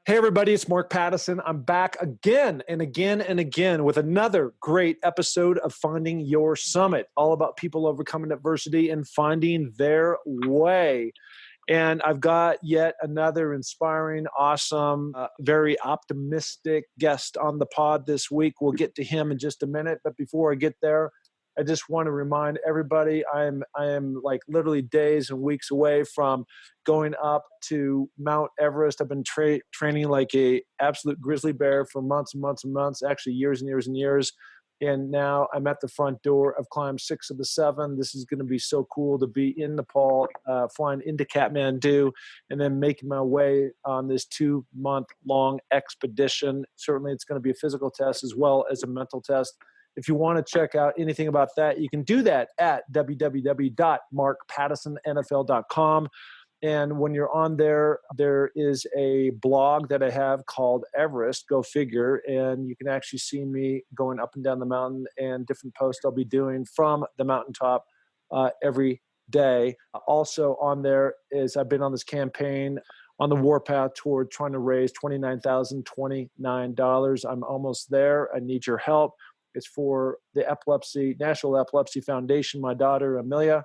Hey, everybody, it's Mark Pattison. I'm back again and again and again with another great episode of Finding Your Summit, all about people overcoming adversity and finding their way. And I've got yet another inspiring, awesome, very optimistic guest on the pod this week. We'll get to him in just a minute. But before I get there, I just want to remind everybody I am like literally days and weeks away from going up to Mount Everest. I've been training like a absolute grizzly bear for months and months and months, actually years and years and years. And now I'm at the front door. I've climbed 6 of the 7. This is going to be so cool to be in Nepal, flying into Kathmandu, and then making my way on this 2-month-long expedition. Certainly it's going to be a physical test as well as a mental test. If you want to check out anything about that, you can do that at www.markpattisonnfl.com. And when you're on there, there is a blog that I have called Everest, go figure. And you can actually see me going up and down the mountain and different posts I'll be doing from the mountaintop every day. Also on there is I've been on this campaign on the warpath toward trying to raise $29,029. I'm almost there. I need your help. It's for the National Epilepsy Foundation. My daughter, Amelia,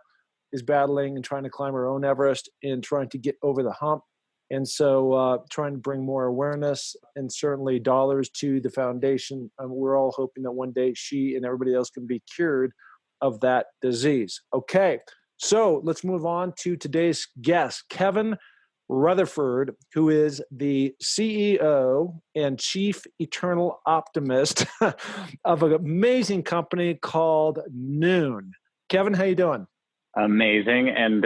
is battling and trying to climb her own Everest and trying to get over the hump. And so trying to bring more awareness and certainly dollars to the foundation. We're all hoping that one day she and everybody else can be cured of that disease. Okay, so let's move on to today's guest, Kevin Rutherford, who is the CEO and Chief Eternal Optimist of an amazing company called NUUN. Kevin, how you doing? Amazing, and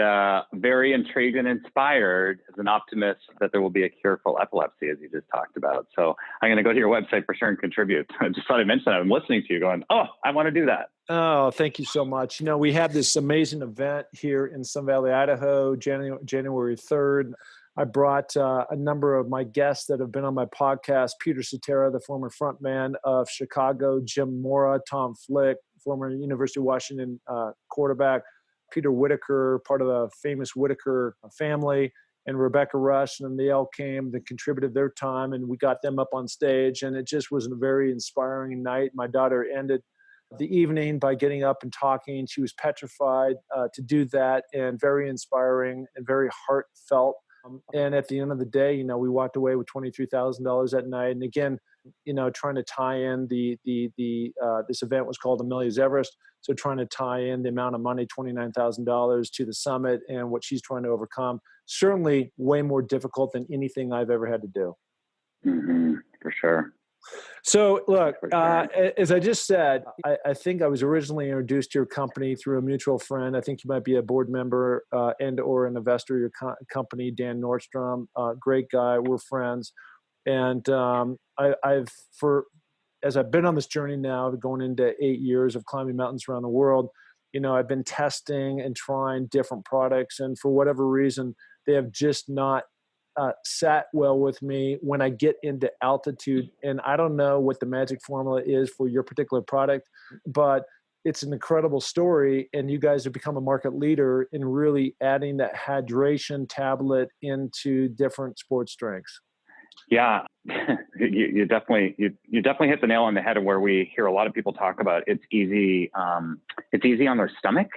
very intrigued and inspired as an optimist that there will be a cure for epilepsy, as you just talked about. So I'm going to go to your website for sure and contribute. I just thought I mentioned that. I'm listening to you going, oh, I want to do that. Oh, thank you so much. You know, we have this amazing event here in Sun Valley, Idaho, January 3rd. I brought a number of my guests that have been on my podcast, Peter Cetera, the former frontman of Chicago, Jim Mora, Tom Flick, former University of Washington quarterback, Peter Whitaker, part of the famous Whitaker family, and Rebecca Rush, and they all came, they contributed their time, and we got them up on stage, and it just was a very inspiring night. My daughter ended the evening by getting up and talking. She was petrified to do that, and very inspiring and very heartfelt. And at the end of the day, you know, we walked away with $23,000 that night. And again, you know, trying to tie in this event was called Amelia's Everest. So trying to tie in the amount of money, $29,000 to the summit and what she's trying to overcome, certainly way more difficult than anything I've ever had to do. Mm-hmm, for sure. So look, as I just said, I think I was originally introduced to your company through a mutual friend. I think you might be a board member and or an investor of your company, Dan Nordstrom, great guy. We're friends. And as I've been on this journey now, going into 8 years of climbing mountains around the world, you know, I've been testing and trying different products. And for whatever reason, they have just not sat well with me when I get into altitude. And I don't know what the magic formula is for your particular product, but it's an incredible story. And you guys have become a market leader in really adding that hydration tablet into different sports drinks. Yeah, you definitely hit the nail on the head of where we hear a lot of people talk about it's easy on their stomach,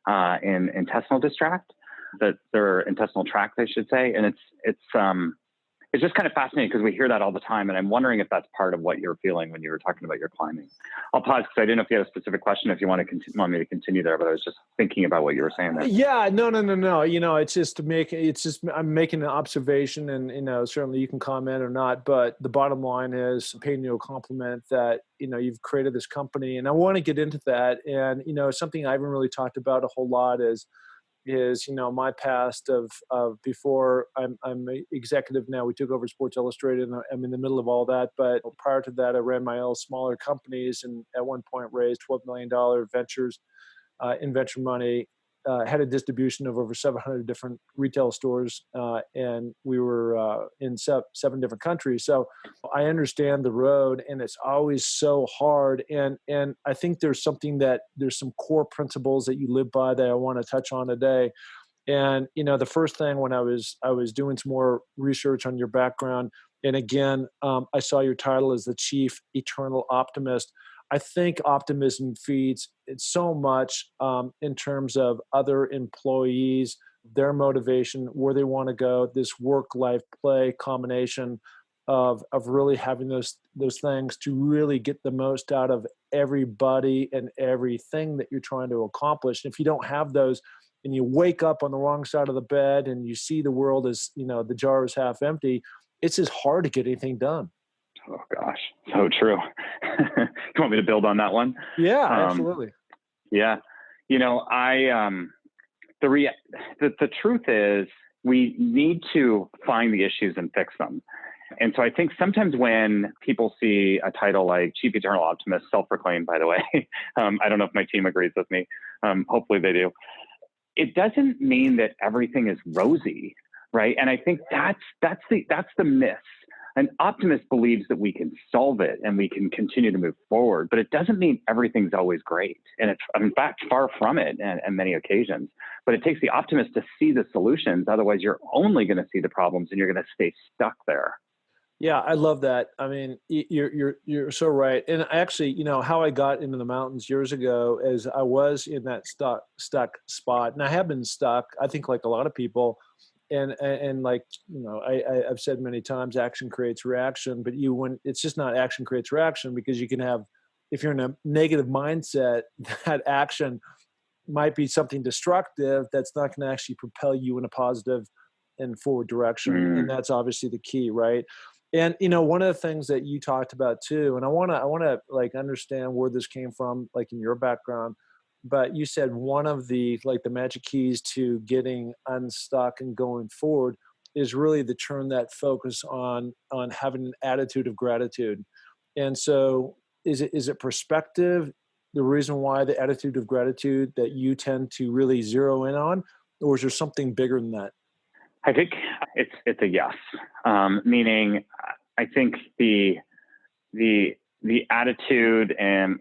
in intestinal distract. That their intestinal tract, I should say. And it's just kind of fascinating because we hear that all the time. And I'm wondering if that's part of what you're feeling when you were talking about your climbing. I'll pause because I didn't know if you had a specific question, if you want me to continue there, but I was just thinking about what you were saying there. Yeah, no. You know, I'm making an observation and, you know, certainly you can comment or not, but the bottom line is paying you a compliment that, you know, you've created this company, and I want to get into that. And, you know, something I haven't really talked about a whole lot is, you know, my past of before I'm executive now. We took over Sports Illustrated, and I'm in the middle of all that. But prior to that, I ran my own smaller companies, and at one point raised $12 million ventures in venture money. Had a distribution of over 700 different retail stores, and we were in 7 different countries. So I understand the road, and it's always so hard. And I think there's some core principles that you live by that I want to touch on today. And, you know, the first thing when I was doing some more research on your background, And again, I saw your title as the Chief Eternal Optimist. I think optimism feeds it so much in terms of other employees, their motivation, where they want to go, this work-life play combination of really having those things to really get the most out of everybody and everything that you're trying to accomplish. And if you don't have those, and you wake up on the wrong side of the bed and you see the world as, the jar is half empty, it's just hard to get anything done. Oh gosh, so true. You want me to build on that one? Yeah, absolutely. Yeah. The truth is we need to find the issues and fix them. And so I think sometimes when people see a title like Chief Eternal Optimist, self-proclaimed, by the way, I don't know if my team agrees with me. Hopefully they do. It doesn't mean that everything is rosy, right? And I think that's the miss. An optimist believes that we can solve it and we can continue to move forward, but it doesn't mean everything's always great. And it's, in fact, far from it on many occasions. But it takes the optimist to see the solutions. Otherwise, you're only going to see the problems and you're going to stay stuck there. Yeah, I love that. I mean, you're so right. And actually, how I got into the mountains years ago is I was in that stuck spot, and I have been stuck, I think, like a lot of people. And like, I've said many times, action creates reaction, but when it's just not action creates reaction, because you can have, if you're in a negative mindset, that action might be something destructive that's not going to actually propel you in a positive and forward direction. And that's obviously the key, right? And, one of the things that you talked about too, and I want to like understand where this came from, like in your background, but you said one of the magic keys to getting unstuck and going forward is really to turn that focus on having an attitude of gratitude. And so is it perspective, the reason why the attitude of gratitude that you tend to really zero in on, or is there something bigger than that? I think it's a yes, meaning I think the attitude and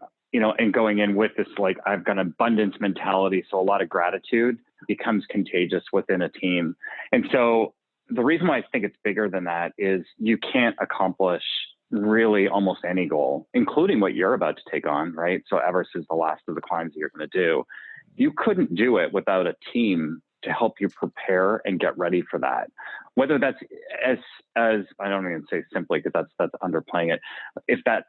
going in with this, like, I've got an abundance mentality, so a lot of gratitude becomes contagious within a team. And so the reason why I think it's bigger than that is you can't accomplish really almost any goal, including what you're about to take on, right? So Everest is the last of the climbs that you're going to do. You couldn't do it without a team to help you prepare and get ready for that. Whether that's as I don't even say simply, because that's underplaying it. If that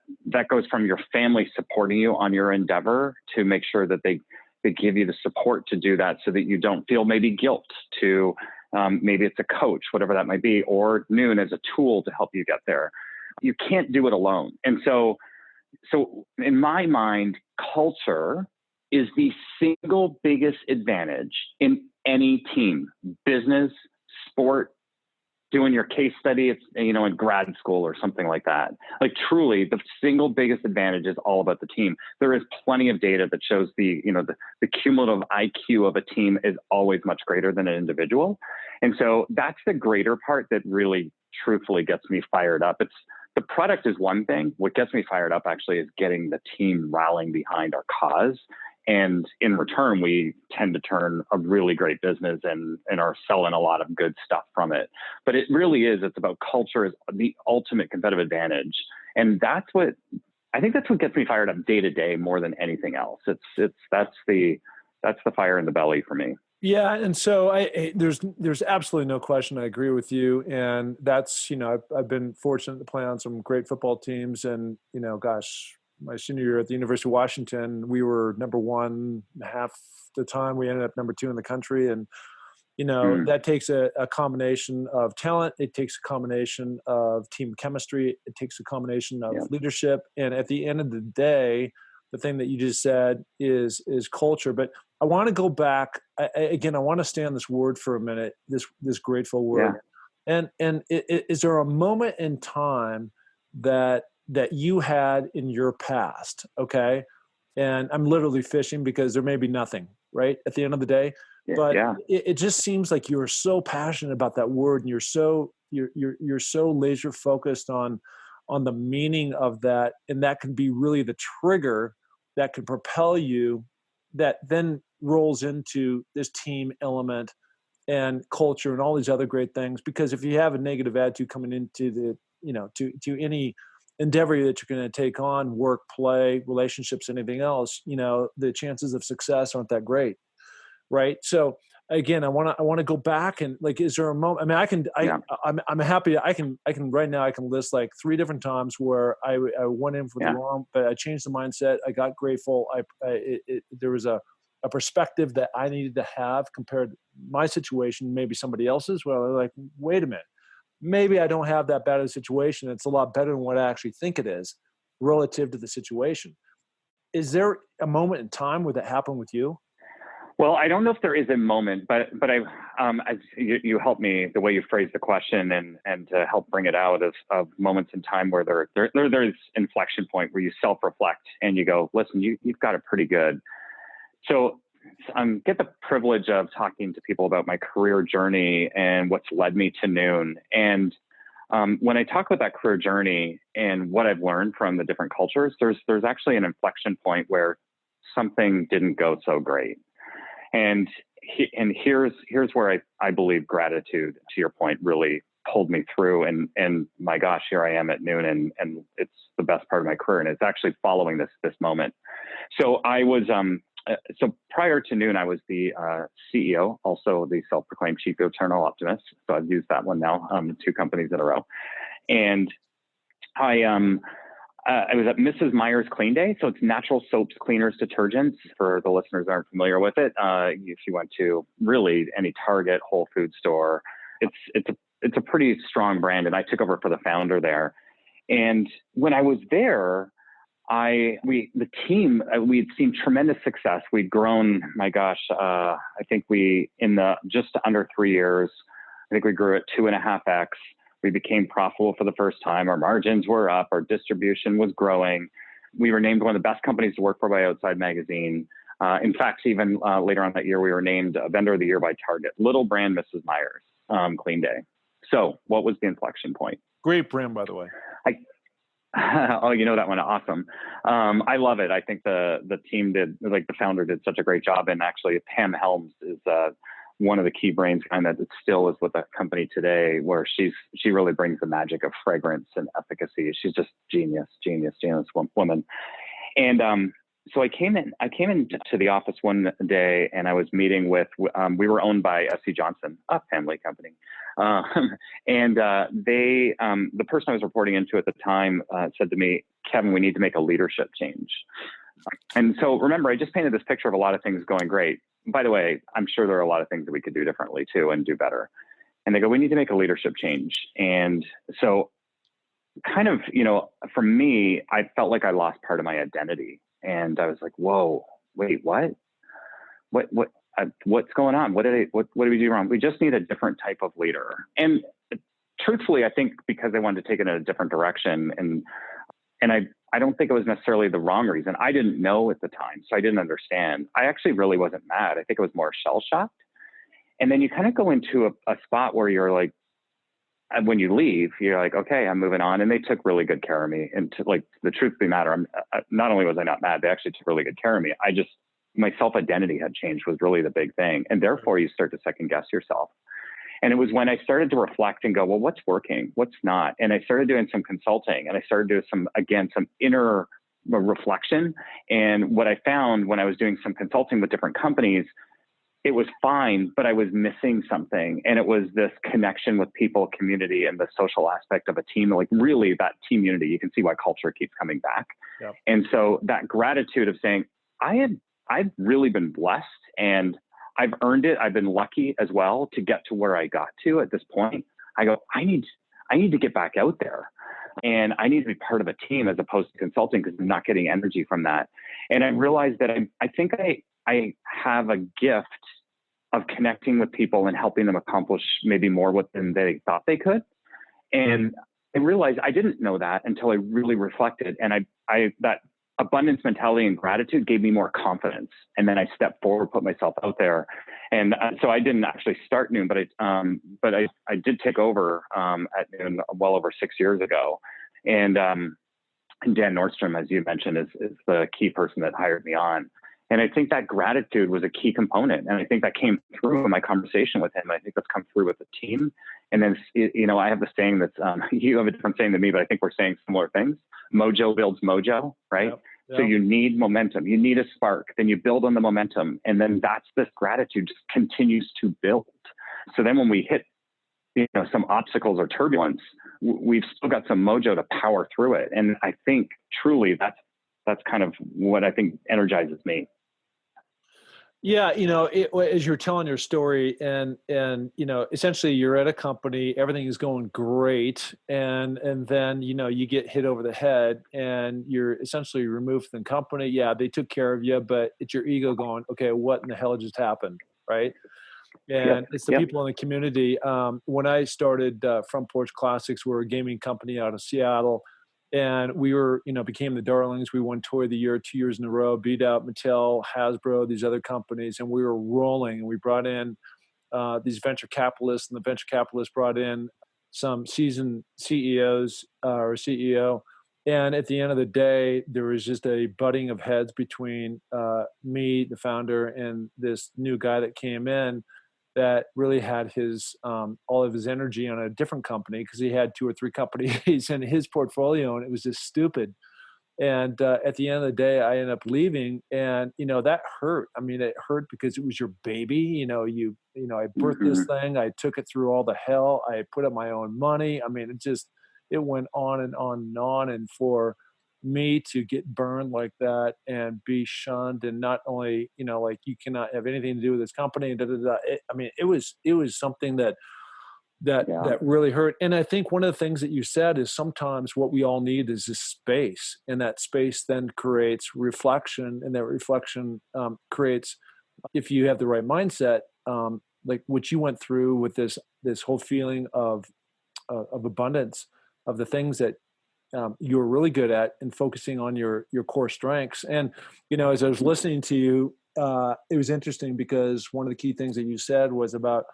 goes from your family supporting you on your endeavor to make sure that they give you the support to do that, so that you don't feel maybe guilt to maybe it's a coach, whatever that might be, or NUUN as a tool to help you get there. You can't do it alone. And so in my mind, culture is the single biggest advantage in any team, business, sport, doing your case study, it's, in grad school or something like that. Like, truly, the single biggest advantage is all about the team. There is plenty of data that shows the cumulative IQ of a team is always much greater than an individual. And so that's the greater part that really truthfully gets me fired up. It's the product is one thing. What gets me fired up actually is getting the team rallying behind our cause. And in return, we tend to turn a really great business and are selling a lot of good stuff from it. But it really is, it's about culture is the ultimate competitive advantage. And that's what gets me fired up day to day more than anything else. That's the fire in the belly for me. Yeah. And so there's absolutely no question. I agree with you. And that's, I've been fortunate to play on some great football teams, and, my senior year at the University of Washington, we were number one half the time. We ended up number 2 in the country. And, that takes a combination of talent. It takes a combination of team chemistry. It takes a combination of leadership. And at the end of the day, the thing that you just said is culture. But I want to go back again. I want to stay on this word for a minute, this grateful word. Yeah. And is there a moment in time that you had in your past, okay? And I'm literally fishing because there may be nothing, right, at the end of the day. But it just seems like you're so passionate about that word, and you're so laser focused on the meaning of that, and that can be really the trigger that can propel you, that then rolls into this team element and culture and all these other great things. Because if you have a negative attitude coming into to any endeavor that you're going to take on, work, play, relationships, anything else, the chances of success aren't that great. Right. So again, I want to go back and like, is there a moment? I mean, I'm happy. I can right now, I can list like 3 different times where I went in for the wrong, but I changed the mindset. I got grateful. There was a perspective that I needed to have compared to my situation, maybe somebody else's. Well, they're like, wait a minute, maybe I don't have that bad of a situation. It's a lot better than what I actually think it is relative to the situation. Is there a moment in time where that happened with you? Well, I don't know if there is a moment, but as you helped me the way you phrased the question and to help bring it out of moments in time where there's inflection point where you self-reflect and you go, listen, you've got it pretty good. So get the privilege of talking to people about my career journey and what's led me to NUUN. And when I talk about that career journey and what I've learned from the different cultures, there's actually an inflection point where something didn't go so great. And here's where I believe gratitude, to your point, really pulled me through. And my gosh, here I am at NUUN, and it's the best part of my career. And it's actually following this moment. So I was so prior to NUUN, I was the CEO, also the self-proclaimed Chief Eternal Optimist. So I've used that one now, 2 companies in a row. And I was at Mrs. Meyer's Clean Day. So it's natural soaps, cleaners, detergents. For the listeners that aren't familiar with it, if you went to really any Target, Whole Foods store, it's a pretty strong brand. And I took over for the founder there. And when I was there, the team, we had seen tremendous success. We'd grown, my gosh, I think in just under 3 years, I think we grew at 2.5x. We became profitable for the first time. Our margins were up. Our distribution was growing. We were named one of the best companies to work for by Outside Magazine. In fact, even later on that year, we were named Vendor of the Year by Target. Little brand Mrs. Meyer's Clean Day. So what was the inflection point? Great brand, by the way. Oh, you know that one. Awesome. I love it. I think the team the founder did such a great job. And actually Pam Helms is one of the key brains behind that. It still is with that company today, where she really brings the magic of fragrance and efficacy. She's just genius woman. And so I came into the office one day, and I was meeting with, we were owned by S.C. Johnson, a family company. And the person I was reporting into at the time said to me, Kevin, we need to make a leadership change. And so remember, I just painted this picture of a lot of things going great. By the way, I'm sure there are a lot of things that we could do differently too and do better. And they go, we need to make a leadership change. And so kind of, for me, I felt like I lost part of my identity. And I was like, whoa, wait, what? What's going on? What did we do wrong? We just need a different type of leader. And truthfully, I think because they wanted to take it in a different direction, and I don't think it was necessarily the wrong reason. I didn't know at the time, so I didn't understand. I actually really wasn't mad. I think it was more shell-shocked. And then you kind of go into a spot where you're like, when you leave, you're like, okay, I'm moving on. And they took really good care of me. And the truth be matter, not only was I not mad, they actually took really good care of me. My self-identity had changed was really the big thing. And therefore you start to second guess yourself. And it was when I started to reflect and go, well, what's working? What's not? And I started doing some consulting, and I started doing some inner reflection. And what I found when I was doing some consulting with different companies, it was fine, but I was missing something. And it was this connection with people, community, and the social aspect of a team. Like really that team unity, you can see why culture keeps coming back. Yep. And so that gratitude of saying, I've really been blessed, and I've earned it. I've been lucky as well to get to where I got to at this point. I go, I need to get back out there, and I need to be part of a team as opposed to consulting, because I'm not getting energy from that. And I realized that I think I have a gift of connecting with people and helping them accomplish maybe more than they thought they could. And I realized I didn't know that until I really reflected. And that abundance mentality and gratitude gave me more confidence. And then I stepped forward, put myself out there. And so I didn't actually start NUUN, but I did take over at NUUN well over 6 years ago. And Dan Nordstrom, as you mentioned, is the key person that hired me on. And I think that gratitude was a key component. And I think that came through in my conversation with him. I think that's come through with the team. And then, I have the saying that's, you have a different saying than me, but I think we're saying similar things. Mojo builds mojo, right? Yep. Yep. So you need momentum. You need a spark. Then you build on the momentum. And then this gratitude just continues to build. So then when we hit, some obstacles or turbulence, we've still got some mojo to power through it. And I think truly that's kind of what I think energizes me. Yeah, as you're telling your story, and essentially you're at a company, everything is going great, and then you get hit over the head, and you're essentially removed from the company. Yeah, they took care of you, but it's your ego going, okay, what in the hell just happened, right? And it's the people in the community. When I started Front Porch Classics, we're a gaming company out of Seattle. And we were, became the darlings. We won Toy of the Year 2 years in a row, beat out Mattel, Hasbro, these other companies. And we were rolling. And we brought in these venture capitalists. And the venture capitalists brought in some seasoned CEOs or CEO. And at the end of the day, there was just a butting of heads between me, the founder, and this new guy that came in that really had his all of his energy on a different company, because he had 2 or 3 companies in his portfolio, and it was just stupid. And at the end of the day, I ended up leaving, and that hurt. I mean, it hurt because it was your baby. I birthed this thing. I took it through all the hell. I put up my own money. I mean, it went on and on and on. And for me to get burned like that and be shunned, and not only like, you cannot have anything to do with this company, it was something that really hurt. And I think one of the things that you said is sometimes what we all need is this space, and that space then creates reflection, and that reflection creates, if you have the right mindset, like what you went through with this whole feeling of abundance, of the things that you're really good at, and focusing on your core strengths. And, as I was listening to you, it was interesting because one of the key things that you said was about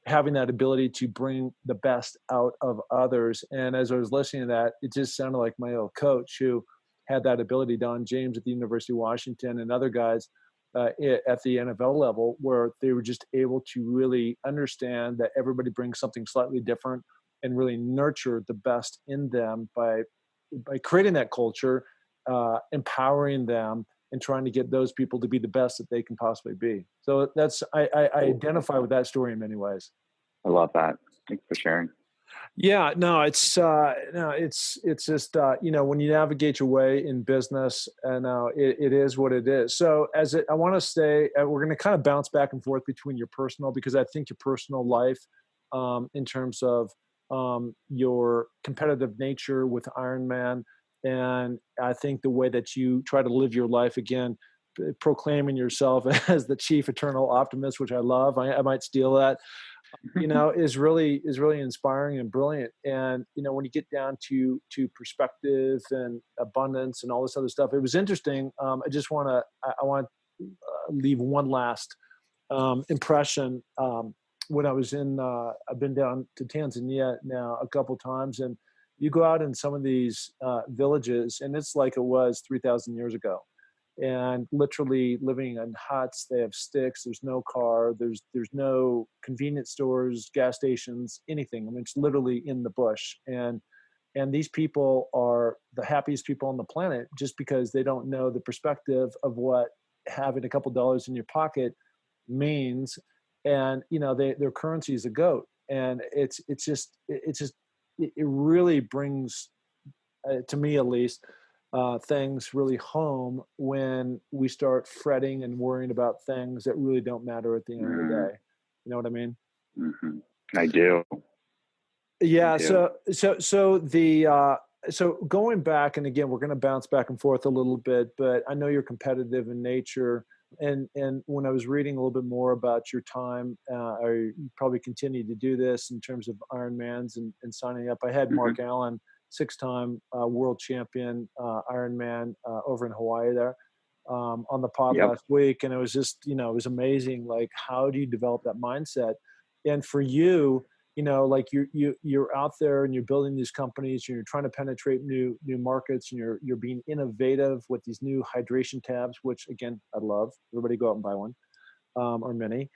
having that ability to bring the best out of others. And as I was listening to that, it just sounded like my old coach, who had that ability, Don James at the University of Washington, and other guys at the NFL level, where they were just able to really understand that everybody brings something slightly different, and really nurture the best in them by creating that culture, empowering them, and trying to get those people to be the best that they can possibly be. So I identify with that story in many ways. I love that. Thanks for sharing. Yeah, no, it's just, when you navigate your way in business, and it is what it is. So I want to stay, we're going to kind of bounce back and forth between your personal, because I think your personal life, in terms of your competitive nature with Ironman, and I think the way that you try to live your life, again, proclaiming yourself as the Chief Eternal Optimist, which I love. I might steal that. Is really inspiring and brilliant. And when you get down to perspective and abundance and all this other stuff, it was interesting. I want to leave one last impression. When I was I've been down to Tanzania now a couple times, and you go out in some of these villages, and it's like it was 3,000 years ago. And literally living in huts. They have sticks. There's no car. There's no convenience stores, gas stations, anything. I mean, it's literally in the bush. And these people are the happiest people on the planet, just because they don't know the perspective of what having a couple dollars in your pocket means. And their currency is a goat. And it really brings, to me at least, things really home when we start fretting and worrying about things that really don't matter at the end of the day. You know what I mean? Mm-hmm. I do. Yeah. I do. So going back, and again, we're going to bounce back and forth a little bit, but I know you're competitive in nature. And when I was reading a little bit more about your time, or you probably continue to do this in terms of Ironmans and signing up. I had Mark Allen, 6-time world champion Ironman over in Hawaii there on the pod last week. And it was just, it was amazing. Like, how do you develop that mindset? And for you, like you're out there and you're building these companies and you're trying to penetrate new markets, and you're being innovative with these new hydration tabs, which again, I love. Everybody go out and buy one, or many.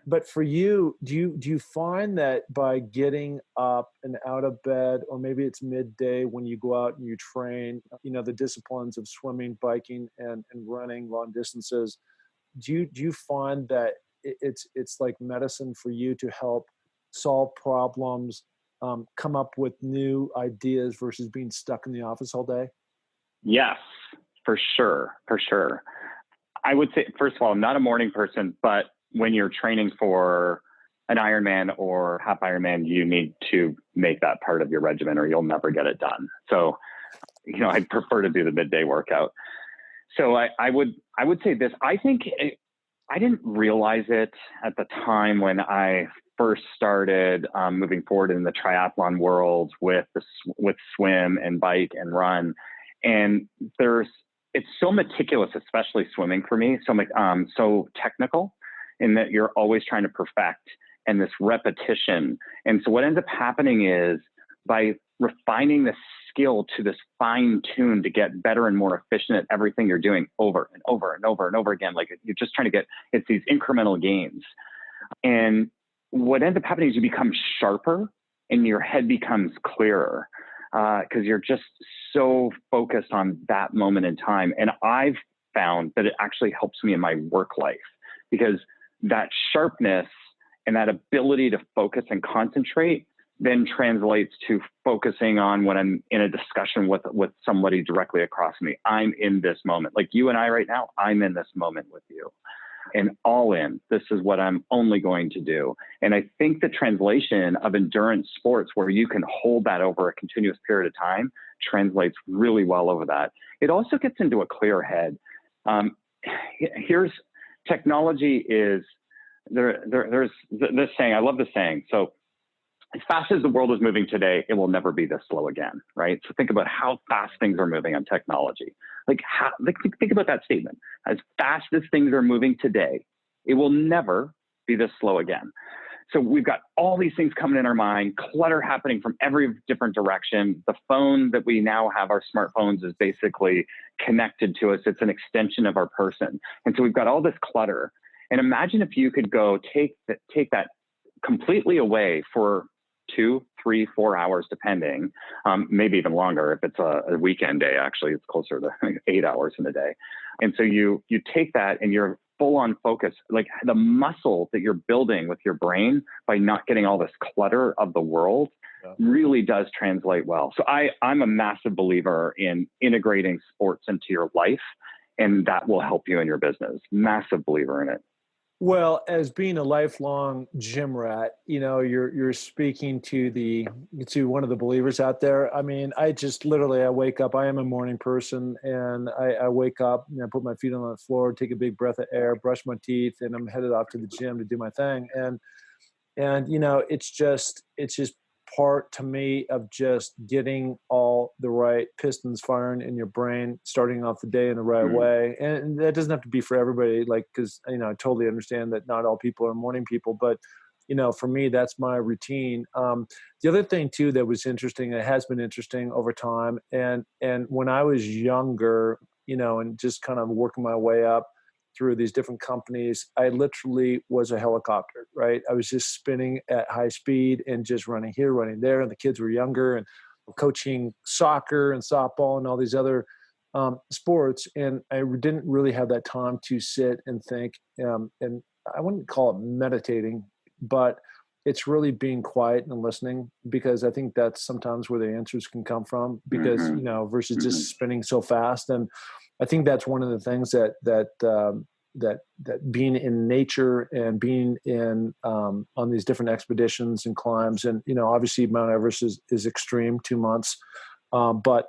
But for you, do you find that by getting up and out of bed, or maybe it's midday when you go out and you train, the disciplines of swimming, biking, and running long distances, do you find that it's like medicine for you to help solve problems, come up with new ideas versus being stuck in the office all day? Yes, for sure. For sure. I would say, first of all, I'm not a morning person, but when you're training for an Ironman or half Ironman, you need to make that part of your regimen or you'll never get it done. So, I'd prefer to do the midday workout. So I would say this. I think I didn't realize it at the time when I first started moving forward in the triathlon world with swim and bike and run. And it's so meticulous, especially swimming for me, so technical, in that you're always trying to perfect and this repetition. And so what ends up happening is, by refining the skill to this fine tune to get better and more efficient at everything you're doing over and over and over and over again, like you're just trying to it's these incremental gains. And what ends up happening is you become sharper and your head becomes clearer, because you're just so focused on that moment in time. And I've found that it actually helps me in my work life, because that sharpness and that ability to focus and concentrate then translates to focusing on when I'm in a discussion with somebody directly across me. I'm in this moment. Like you and I right now, I'm in this moment with you. And all in, this is what I'm only going to do. And I think the translation of endurance sports, where you can hold that over a continuous period of time, translates really well over that. It also gets into a clear head. Here's technology is there's this saying. I love this saying. So as fast as the world is moving today, it will never be this slow again, right? So think about how fast things are moving on technology. Think about that statement. As fast as things are moving today, it will never be this slow again. So we've got all these things coming in our mind, clutter happening from every different direction. The phone that we now have, our smartphones, is basically connected to us. It's an extension of our person. And so we've got all this clutter. And imagine if you could go take that completely away for 2, 3, 4 hours, depending, maybe even longer. If it's a weekend day, actually, it's closer to 8 hours in a day. And so you take that and you're full on focus, like the muscle that you're building with your brain by not getting all this clutter of the world really does translate well. So I'm a massive believer in integrating sports into your life, and that will help you in your business. Massive believer in it. Well, as being a lifelong gym rat, you're speaking to one of the believers out there. I mean, I wake up. I am a morning person, and I wake up and I put my feet on the floor, take a big breath of air, brush my teeth, and I'm headed off to the gym to do my thing. And it's just part to me of just getting all the right pistons firing in your brain, starting off the day in the right way. And that doesn't have to be for everybody, because I totally understand that not all people are morning people, but for me, that's my routine. The other thing too that was interesting, it has been interesting over time, and when I was younger, and just kind of working my way up through these different companies, I literally was a helicopter, right? I was just spinning at high speed and just running here, running there. And the kids were younger, and coaching soccer and softball and all these other sports. And I didn't really have that time to sit and think. And I wouldn't call it meditating, but it's really being quiet and listening, because I think that's sometimes where the answers can come from, because, versus just spinning so fast. And I think that's one of the things that being in nature and being in on these different expeditions and climbs, and obviously Mount Everest is extreme, 2 months, but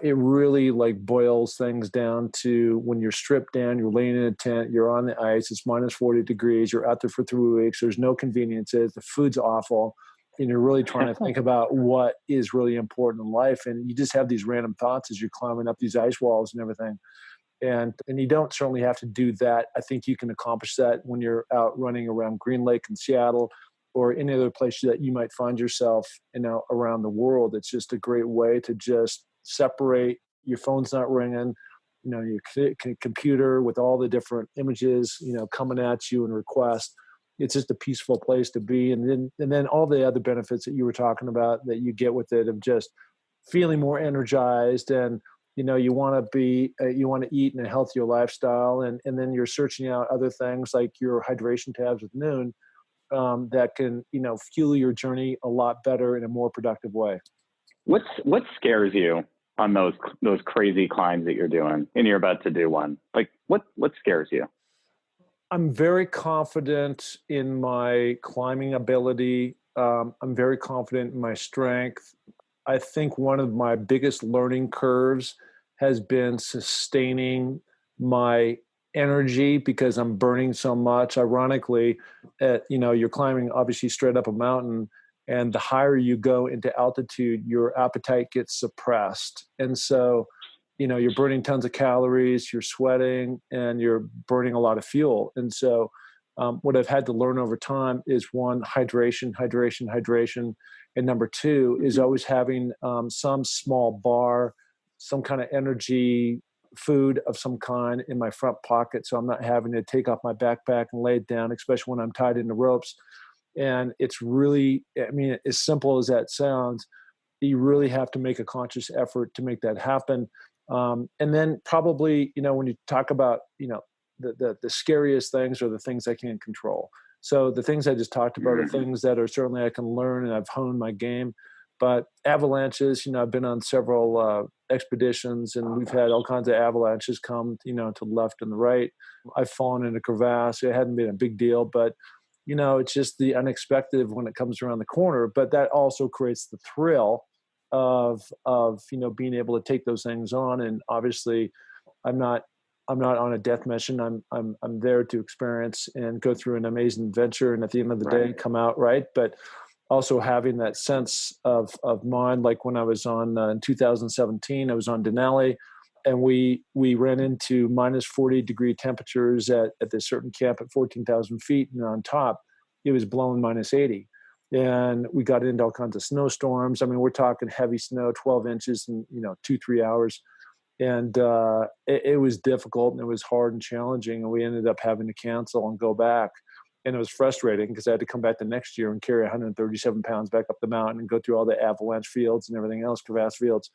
it really boils things down to when you're stripped down, you're laying in a tent, you're on the ice, it's minus 40 degrees, you're out there for 3 weeks, there's no conveniences, the food's awful, and you're really trying to think about what is really important in life. And you just have these random thoughts as you're climbing up these ice walls and everything. And you don't certainly have to do that. I think you can accomplish that when you're out running around Green Lake in Seattle, or any other place that you might find yourself, around the world. It's just a great way to just separate. Your phone's not ringing, your computer with all the different images, coming at you and requests. It's just a peaceful place to be. And then all the other benefits that you were talking about that you get with it, of just feeling more energized, and you want to eat in a healthier lifestyle, and then you're searching out other things like your hydration tabs with NUUN, that can fuel your journey a lot better in a more productive way. What scares you on those crazy climbs that you're doing, and you're about to do one? Like what scares you? I'm very confident in my climbing ability. I'm very confident in my strength. I think one of my biggest learning curves has been sustaining my energy, because I'm burning so much. Ironically, you're climbing obviously straight up a mountain, and the higher you go into altitude, your appetite gets suppressed. And so, you're burning tons of calories, you're sweating, and you're burning a lot of fuel. And so what I've had to learn over time is, one, hydration. And number two is always having some small bar, some kind of energy food of some kind in my front pocket, so I'm not having to take off my backpack and lay it down, especially when I'm tied into ropes. And it's really, as simple as that sounds, you really have to make a conscious effort to make that happen. And then probably, when you talk about, the scariest things are the things I can't control. So the things I just talked about are things that are certainly I can learn, and I've honed my game. But avalanches, I've been on several expeditions, and we've had all kinds of avalanches come, to the left and the right. I've fallen in a crevasse. It hadn't been a big deal, but, it's just the unexpected when it comes around the corner. But that also creates the thrill of being able to take those things on. And obviously, I'm not on a death mission. I'm there to experience and go through an amazing adventure, and at the end of the day, come out right. But also having that sense of mind, like when I was on in 2017, I was on Denali, and we ran into minus 40 degree temperatures at this certain camp at 14,000 feet, and on top, it was blowing minus 80. And we got into all kinds of snowstorms. We're talking heavy snow, 12 inches in 2-3 hours. And it was difficult, and it was hard and challenging. And we ended up having to cancel and go back. And it was frustrating because I had to come back the next year and carry 137 pounds back up the mountain and go through all the avalanche fields and everything else, crevasse fields.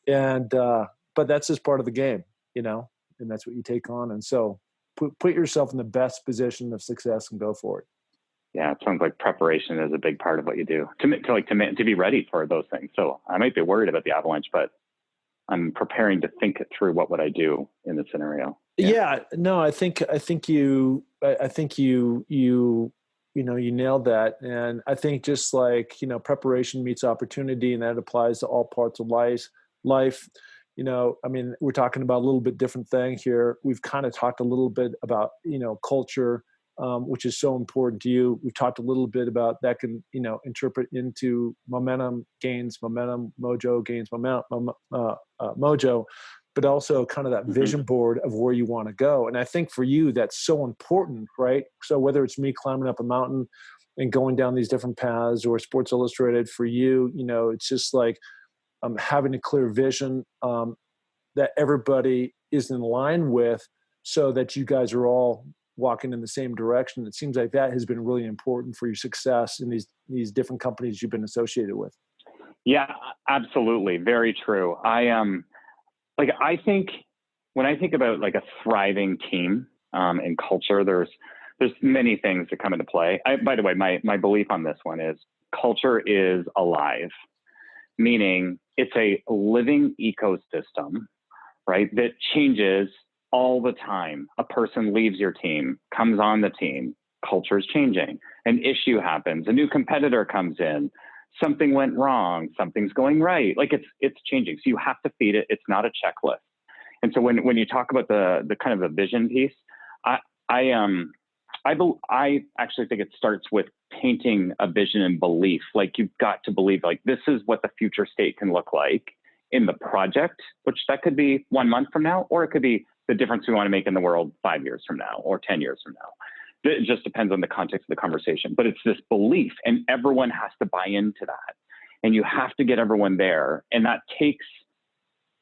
And, but that's just part of the game, and that's what you take on. And so put yourself in the best position of success and go for it. Yeah, it sounds like preparation is a big part of what you do to be ready for those things. So I might be worried about the avalanche, but I'm preparing to think it through. What would I do in the scenario? Yeah, no, I think you nailed that. And I think just like, preparation meets opportunity, and that applies to all parts of life. We're talking about a little bit different thing here. We've kind of talked a little bit about, culture, which is so important to you. We've talked a little bit about that can, interpret into momentum gains, mojo gains, mojo, but also kind of that vision board of where you want to go. And I think for you, that's so important, right? So whether it's me climbing up a mountain and going down these different paths, or Sports Illustrated for you, it's just like having a clear vision that everybody is in line with, so that you guys are all walking in the same direction. It seems like that has been really important for your success in these different companies you've been associated with. Yeah, absolutely. Very true. I think when I think about like a thriving team and culture, there's many things that come into play. By the way, my belief on this one is culture is alive, meaning it's a living ecosystem, right? That changes all the time. A person leaves your team, comes on the team, culture is changing. An issue happens, a new competitor comes in, something went wrong, something's going right. Like it's changing. So you have to feed it. It's not a checklist. And so when you talk about the kind of a vision piece, I actually think it starts with painting a vision and belief. Like you've got to believe like this is what the future state can look like in the project, which that could be 1 month from now, or it could be the difference we want to make in the world 5 years from now or 10 years from now. It just depends on the context of the conversation, but it's this belief, and everyone has to buy into that. And you have to get everyone there. And that takes,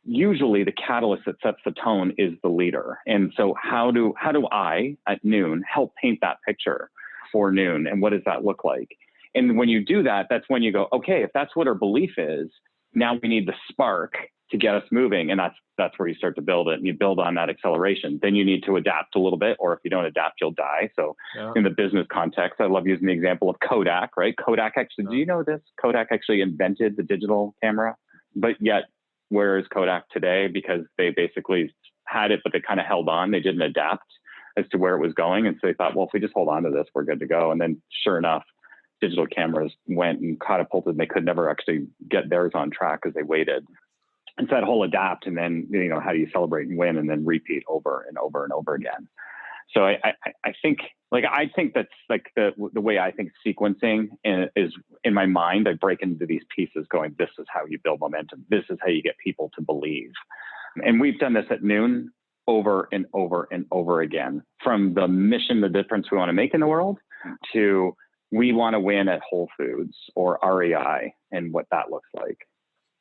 usually the catalyst that sets the tone is the leader. And so how do I at NUUN help paint that picture for NUUN, and what does that look like? And when you do that, that's when you go, okay, if that's what our belief is, now we need the spark to get us moving. And that's where you start to build it, and you build on that acceleration. Then you need to adapt a little bit, or if you don't adapt, you'll die. So in the business context, I love using the example of Kodak, right? Kodak actually, do you know this? Kodak actually invented the digital camera, but yet where is Kodak today? Because they basically had it, but they kind of held on. They didn't adapt as to where it was going. And so they thought, well, if we just hold on to this, we're good to go. And then sure enough, digital cameras went and catapulted, and they could never actually get theirs on track because they waited. And so that whole adapt, and then, how do you celebrate and win, and then repeat over and over and over again. So I think that's like the way I think sequencing is in my mind. I break into these pieces going, this is how you build momentum. This is how you get people to believe. And we've done this at NUUN over and over and over again, from the mission, the difference we want to make in the world, to we want to win at Whole Foods or REI, and what that looks like.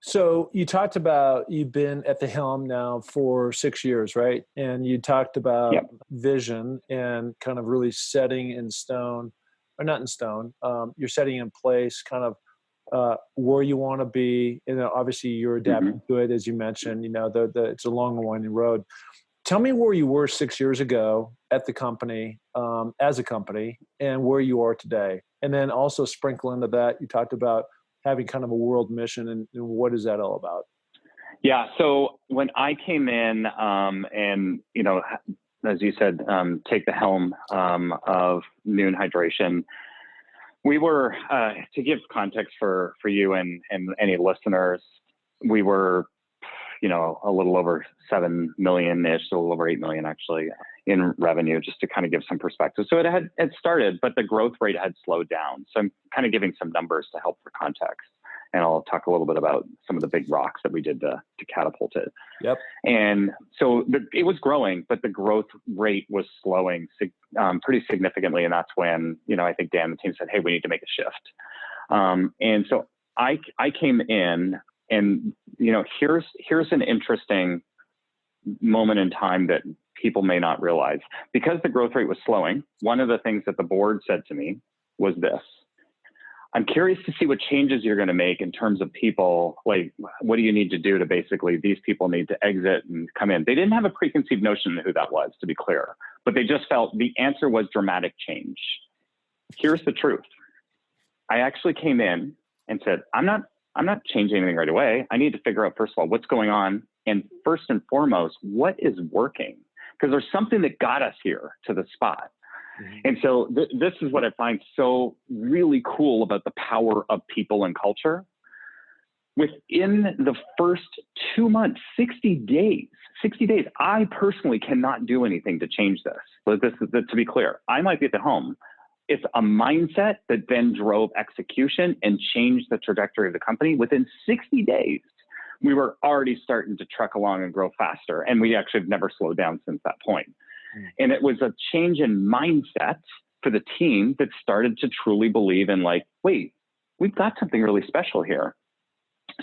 So you talked about you've been at the helm now for 6 years, right? And you talked about vision and kind of really setting in stone, or not in stone. You're setting in place kind of where you want to be. Obviously you're adapting to it, as you mentioned. It's a long, winding road. Tell me where you were 6 years ago at the company, as a company, and where you are today. And then also sprinkle into that, you talked about having kind of a world mission, and what is that all about? Yeah. So when I came in, and, as you said, take the helm of NUUN Hydration, we were, to give context for you and any listeners, we were, a little over 7 million-ish, so a little over 8 million actually in revenue, just to kind of give some perspective. So it had started, but the growth rate had slowed down. So I'm kind of giving some numbers to help for context. And I'll talk a little bit about some of the big rocks that we did to catapult it. Yep. And so it was growing, but the growth rate was slowing pretty significantly. And that's when, I think Dan and the team said, hey, we need to make a shift. And so I came in, and, here's an interesting moment in time that people may not realize. Because the growth rate was slowing, one of the things that the board said to me was this: I'm curious to see what changes you're going to make in terms of people. Like, what do you need to do to basically, these people need to exit and come in? They didn't have a preconceived notion of who that was, to be clear, but they just felt the answer was dramatic change. Here's the truth. I actually came in and said, I'm not changing anything right away. I need to figure out, first of all, what's going on. And first and foremost, what is working? Because there's something that got us here to the spot. Mm-hmm. And so this is what I find so really cool about the power of people and culture. Within the first 2 months, 60 days, I personally cannot do anything to change this. But to be clear, I might be at the home. It's a mindset that then drove execution and changed the trajectory of the company. Within 60 days, we were already starting to truck along and grow faster. And we actually have never slowed down since that point. And it was a change in mindset for the team that started to truly believe in, like, wait, we've got something really special here.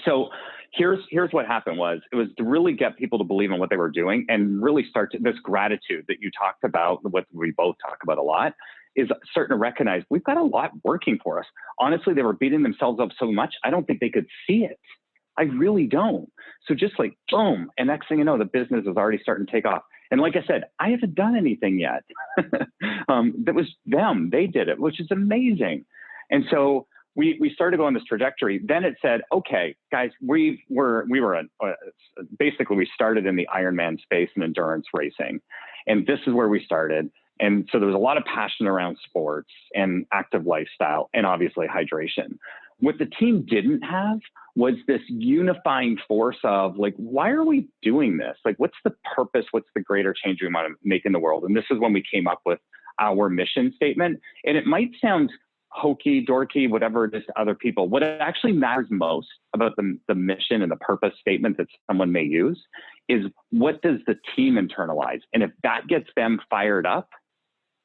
So here's what happened it was to really get people to believe in what they were doing, and really start to, this gratitude that you talked about, what we both talk about a lot, is starting to recognize we've got a lot working for us. Honestly, they were beating themselves up so much, I don't think they could see it. I really don't. So just like, boom, and next thing you know, the business is already starting to take off. And like I said, I haven't done anything yet. That was them. They did it, which is amazing. And so we started going this trajectory. Then it said, okay, guys, we started in the Ironman space and endurance racing. And this is where we started. And so there was a lot of passion around sports and active lifestyle, and obviously hydration. What the team didn't have was this unifying force of, like, why are we doing this? Like, what's the purpose? What's the greater change we want to make in the world? And this is when we came up with our mission statement. And it might sound hokey, dorky, whatever it is to other people. What actually matters most about the mission and the purpose statement that someone may use is, what does the team internalize? And if that gets them fired up,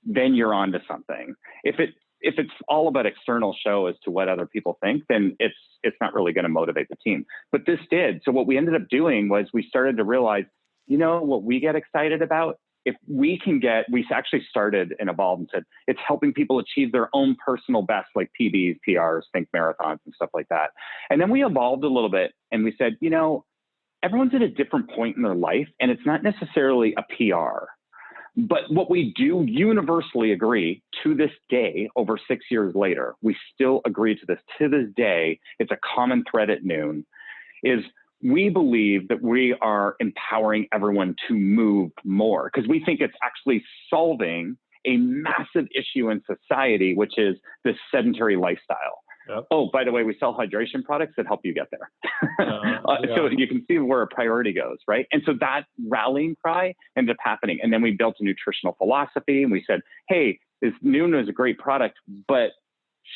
then you're onto something. If it's all about external show as to what other people think, then it's not really going to motivate the team. But this did. So what we ended up doing was we started to realize, what we get excited about, if we actually started and evolved and said, it's helping people achieve their own personal best, like PBs, PRs, think marathons and stuff like that. And then we evolved a little bit and we said, everyone's at a different point in their life, and it's not necessarily a PR. But what we do universally agree to this day, over 6 years later, we still agree to this day. It's a common thread at NUUN, is we believe that we are empowering everyone to move more, because we think it's actually solving a massive issue in society, which is this sedentary lifestyle. Yep. Oh, by the way, we sell hydration products that help you get there. So you can see where a priority goes, right? And so that rallying cry ended up happening. And then we built a nutritional philosophy, and we said, hey, this NUUN is a great product, but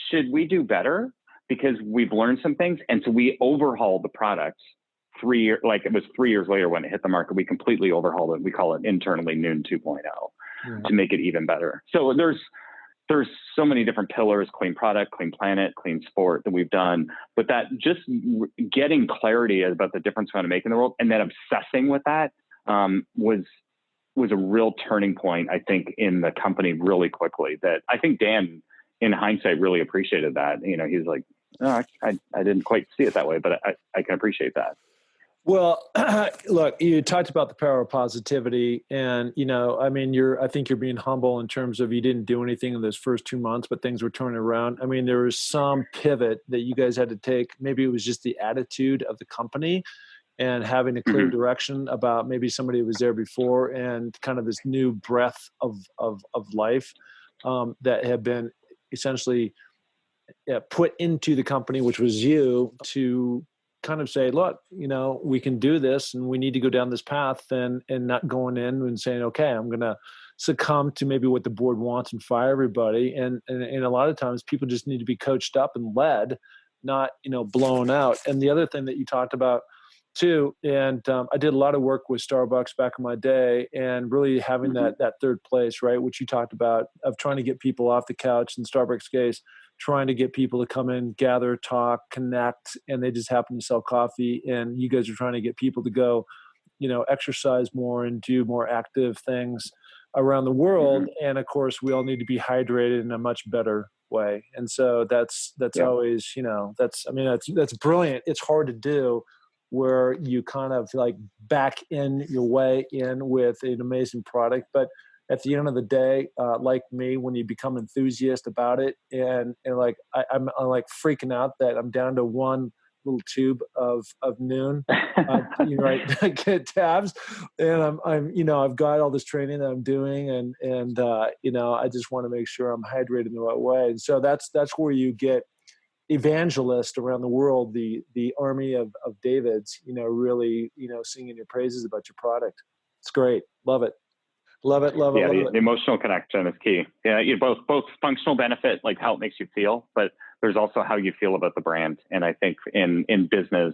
should we do better? Because we've learned some things. And so we overhauled the product 3 years, like it was 3 years later when it hit the market, we completely overhauled it. We call it internally NUUN 2.0 to make it even better. So there's so many different pillars: clean product, clean planet, clean sport, that we've done. But that just getting clarity about the difference we want to make in the world, and then obsessing with that was a real turning point, I think, in the company really quickly. That I think Dan, in hindsight, really appreciated that. He's like, oh, I didn't quite see it that way, but I can appreciate that. Well, look, you talked about the power of positivity, and I think you're being humble in terms of you didn't do anything in those first 2 months, but things were turning around. I mean, there was some pivot that you guys had to take. Maybe it was just the attitude of the company and having a clear direction about maybe somebody who was there before, and kind of this new breath of life that had been essentially put into the company, which was you, to kind of say, look, we can do this, and we need to go down this path, and not going in and saying, okay, I'm going to succumb to maybe what the board wants and fire everybody. And a lot of times people just need to be coached up and led, not, blown out. And the other thing that you talked about too, and I did a lot of work with Starbucks back in my day, and really having that third place, right, which you talked about, of trying to get people off the couch in Starbucks case, trying to get people to come in, gather, talk, connect, and they just happen to sell coffee. And you guys are trying to get people to go, exercise more and do more active things around the world. And of course, we all need to be hydrated in a much better way. And so that's always, that's brilliant. It's hard to do, where you kind of like back in your way in with an amazing product. But at the end of the day, like me, when you become enthusiast about it, and like I'm like freaking out that I'm down to one little tube of NUUN, right, tabs, and I've got all this training that I'm doing, and I just want to make sure I'm hydrated in the right way. And so that's where you get evangelist around the world, the army of Davids, really, singing your praises about your product. It's great. Love it. Love it. Yeah, the emotional connection is key. Yeah, both functional benefit, like how it makes you feel, but there's also how you feel about the brand. And I think in business,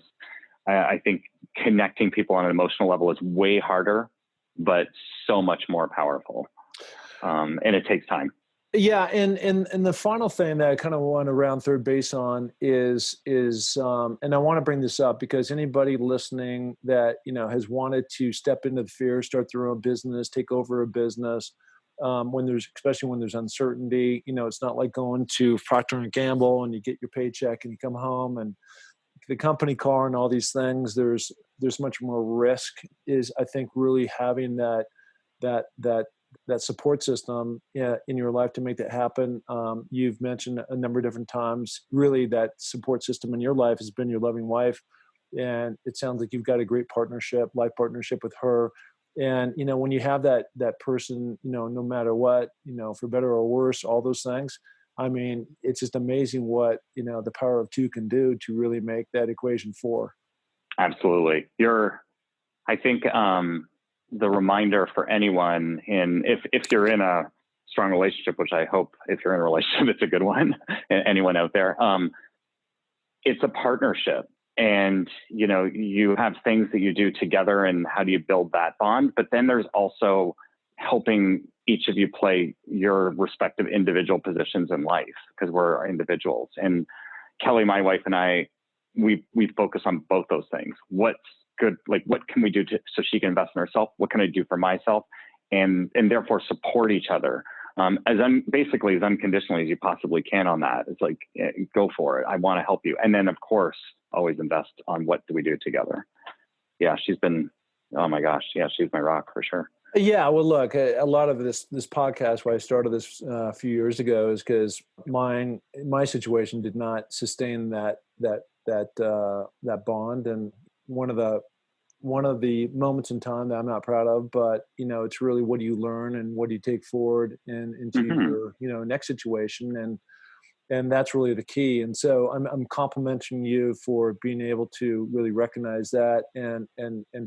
I think connecting people on an emotional level is way harder, but so much more powerful. And it takes time. Yeah, and the final thing that I kind of want to round third base on is and I want to bring this up because anybody listening that has wanted to step into the fear, start their own business, take over a business, especially when there's uncertainty, it's not like going to Procter & Gamble and you get your paycheck and you come home and the company car and all these things. There's much more risk. Is I think really having that support system in your life to make that happen. You've mentioned a number of different times, really that support system in your life has been your loving wife. And it sounds like you've got a great life partnership with her. And, when you have that person, no matter what, for better or worse, all those things, I mean, it's just amazing what, the power of two can do to really make that equation four. Absolutely. I think, the reminder for anyone if you're in a strong relationship, which I hope if you're in a relationship, it's a good one, anyone out there, it's a partnership, and, you have things that you do together and how do you build that bond, but then there's also helping each of you play your respective individual positions in life, because we're individuals. And Kelly, my wife, and I, we focus on both those things. What's good? Like, what can we do so she can invest in herself? What can I do for myself? And therefore support each other basically as unconditionally as you possibly can on that. It's like, go for it. I want to help you. And then of course, always invest on what do we do together. Yeah, she's been, oh my gosh. Yeah, she's my rock for sure. Yeah, well, look, a lot of this podcast, why I started this a few years ago, is because my situation did not sustain that bond, and one of the moments in time that I'm not proud of, but it's really, what do you learn and what do you take forward and into your next situation, and that's really the key. And so I'm complimenting you for being able to really recognize that and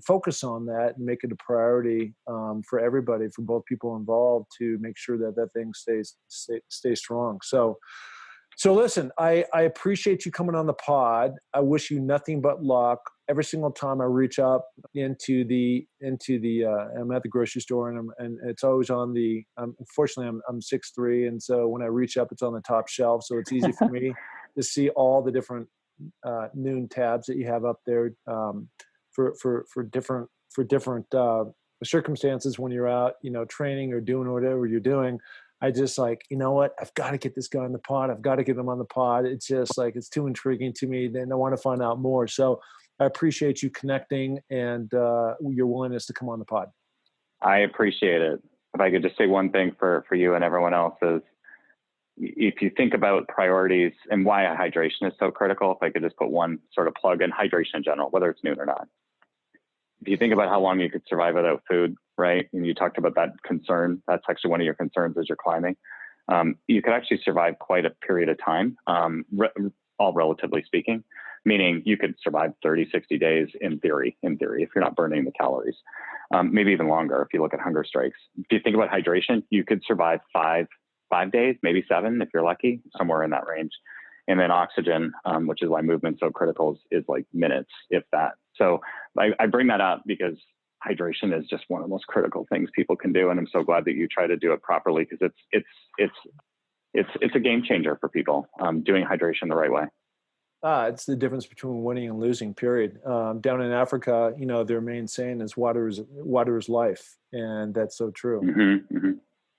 focus on that and make it a priority for everybody, for both people involved, to make sure that thing stays strong. So listen, I appreciate you coming on the pod. I wish you nothing but luck. Every single time I reach up into the I'm at the grocery store, and it's always on the, unfortunately I'm 6'3", and so when I reach up, it's on the top shelf. So it's easy for me to see all the different NUUN tabs that you have up there for different circumstances when you're out, training or doing whatever you're doing. I just like, you know what? I've got to get this guy on the pod. I've got to get him on the pod. It's just like, it's too intriguing to me. Then I want to find out more. So I appreciate you connecting and your willingness to come on the pod. I appreciate it. If I could just say one thing for you and everyone else is, if you think about priorities and why hydration is so critical, if I could just put one sort of plug in hydration in general, whether it's NUUN or not. If you think about how long you could survive without food, right? And you talked about that concern. That's actually one of your concerns as you're climbing. You could actually survive quite a period of time, all relatively speaking, meaning you could survive 30, 60 days in theory, if you're not burning the calories, maybe even longer if you look at hunger strikes. If you think about hydration, you could survive five days, maybe 7 if you're lucky, somewhere in that range. And then oxygen, which is why movement's so critical, is like minutes, if that. So I bring that up because hydration is just one of the most critical things people can do. And I'm so glad that you try to do it properly, because it's a game changer for people, doing hydration the right way. It's the difference between winning and losing, period. Down in Africa, their main saying is water is life. And that's so true. Mm-hmm, mm-hmm.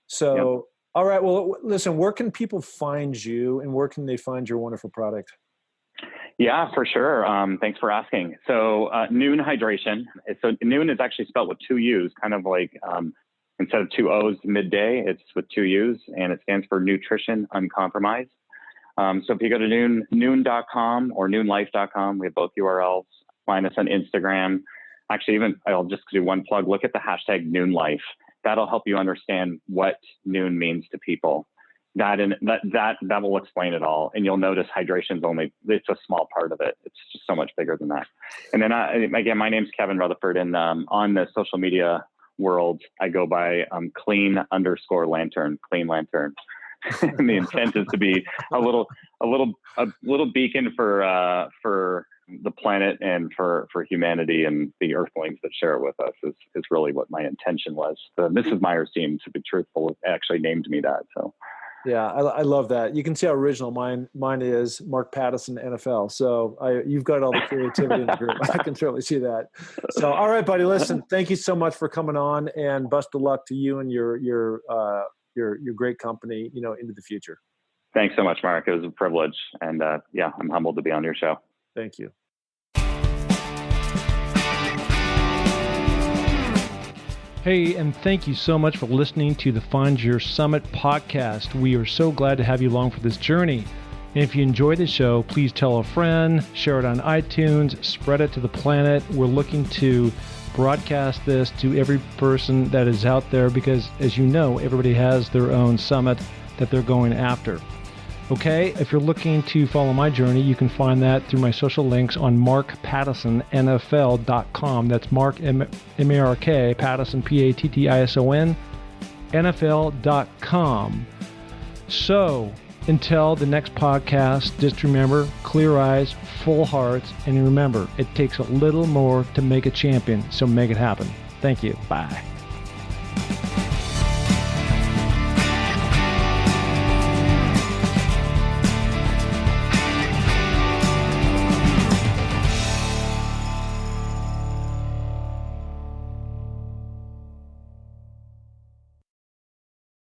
So, yep. All right. Well, listen, where can people find you and where can they find your wonderful product? Yeah, for sure. Thanks for asking. So NUUN Hydration. So NUUN is actually spelled with 2 U's, kind of like instead of 2 O's midday, it's with 2 U's, and it stands for Nutrition Uncompromised. So if you go to NUUN.com or NUUNLife.com, we have both URLs. Find us on Instagram. Actually, I'll just do one plug. Look at the hashtag NUUNLife. That'll help you understand what NUUN means to people. That will explain it all. And you'll notice hydration's it's a small part of it. It's just so much bigger than that. And then again, my name's Kevin Rutherford, and on the social media world, I go by clean_lantern, clean lantern. And the intent is to be a little beacon for the planet and for humanity and the earthlings that share it with us is really what my intention was. The Mrs. Myers team, to be truthful, actually named me that. So. Yeah, I love that. You can see how original mine is, Mark Pattison, NFL. So you've got all the creativity in the group. I can certainly see that. So, all right, buddy, listen, thank you so much for coming on, and best of luck to you and your great company, into the future. Thanks so much, Mark. It was a privilege. And I'm humbled to be on your show. Thank you. Hey, and thank you so much for listening to the Find Your Summit podcast. We are so glad to have you along for this journey. And if you enjoy the show, please tell a friend, share it on iTunes, spread it to the planet. We're looking to broadcast this to every person that is out there because, as you know, everybody has their own summit that they're going after. Okay, if you're looking to follow my journey, you can find that through my social links on markpattisonnfl.com. That's Mark, M-A-R-K, Pattison, P-A-T-T-I-S-O-N, NFL.com. So, until the next podcast, just remember, clear eyes, full hearts, and remember, it takes a little more to make a champion, so make it happen. Thank you. Bye.